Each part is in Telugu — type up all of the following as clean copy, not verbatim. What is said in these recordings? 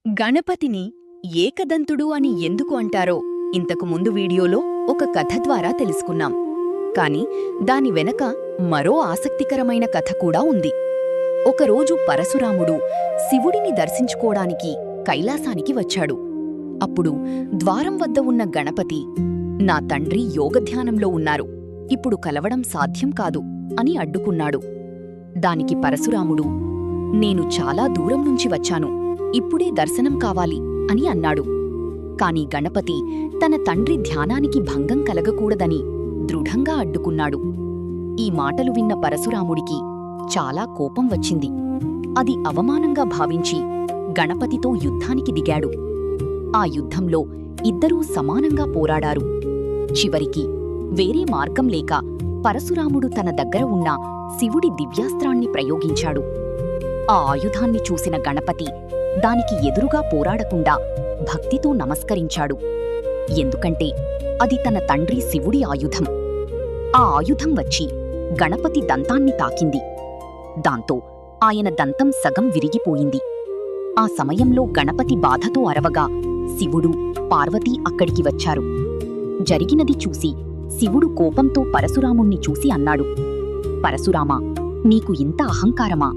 గణపతిని ఏకదంతుడు అని ఎందుకు అంటారో ఇంతకు ముందు వీడియోలో ఒక కథ ద్వారా తెలుసుకున్నాం. కాని దాని వెనక మరో ఆసక్తికరమైన కథ కూడా ఉంది. ఒకరోజు పరశురాముడు శివుడిని దర్శించుకోడానికి కైలాసానికి వచ్చాడు. అప్పుడు ద్వారం వద్ద ఉన్న గణపతి, "నా తండ్రి యోగధ్యానంలో ఉన్నారు, ఇప్పుడు కలవడం సాధ్యం కాదు" అని అడ్డుకున్నాడు. దానికి పరశురాముడు, "నేను చాలా దూరం నుంచి వచ్చాను, ఇప్పుడే దర్శనం కావాలి" అని అన్నాడు. కాని గణపతి తన తండ్రి ధ్యానానికి భంగం కలగకూడదని దృఢంగా అడ్డుకున్నాడు. ఈ మాటలు విన్న పరశురాముడికి చాలా కోపం వచ్చింది. అది అవమానంగా భావించి గణపతితో యుద్ధానికి దిగాడు. ఆ యుద్ధంలో ఇద్దరూ సమానంగా పోరాడారు. చివరికి వేరే మార్గం లేక పరశురాముడు తన దగ్గర ఉన్న శివుడి దివ్యాస్త్రాన్ని ప్రయోగించాడు. ఆ ఆయుధాన్ని చూసిన గణపతి దానికి ఎదురుగా పోరాడకుండా భక్తితో నమస్కరించాడు. ఎందుకంటే అది తన తండ్రి శివుడి ఆయుధం. ఆ ఆయుధం వచ్చి గణపతి దంతాన్ని తాకింది. దాంతో ఆయన దంతం సగం విరిగిపోయింది. ఆ సమయంలో గణపతి బాధతో అరవగా శివుడు, పార్వతీ అక్కడికి వచ్చారు. జరిగినది చూసి శివుడు కోపంతో పరశురాముణ్ణి చూసి అన్నాడు, "పరశురామా, నీకు ఇంత అహంకారమా?"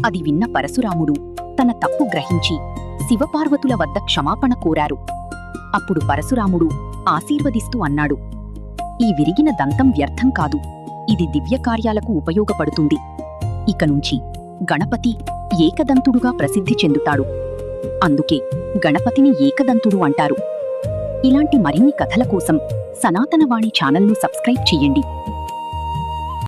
అది విన్న పరశురాముడు తన తప్పు గ్రహించి శివపార్వతుల వద్ద క్షమాపణ కోరారు. అప్పుడు పరశురాముడు ఆశీర్వదిస్తూ అన్నాడు, "ఈ విరిగిన దంతం వ్యర్థం కాదు, ఇది దివ్యకార్యాలకు ఉపయోగపడుతుంది. ఇక నుంచి గణపతి ఏకదంతుడుగా ప్రసిద్ధి చెందుతాడు. అందుకే గణపతిని ఏకదంతుడు అంటారు." ఇలాంటి మరిన్ని కథల కోసం సనాతనవాణి ఛానల్ను సబ్స్క్రైబ్ చెయ్యండి.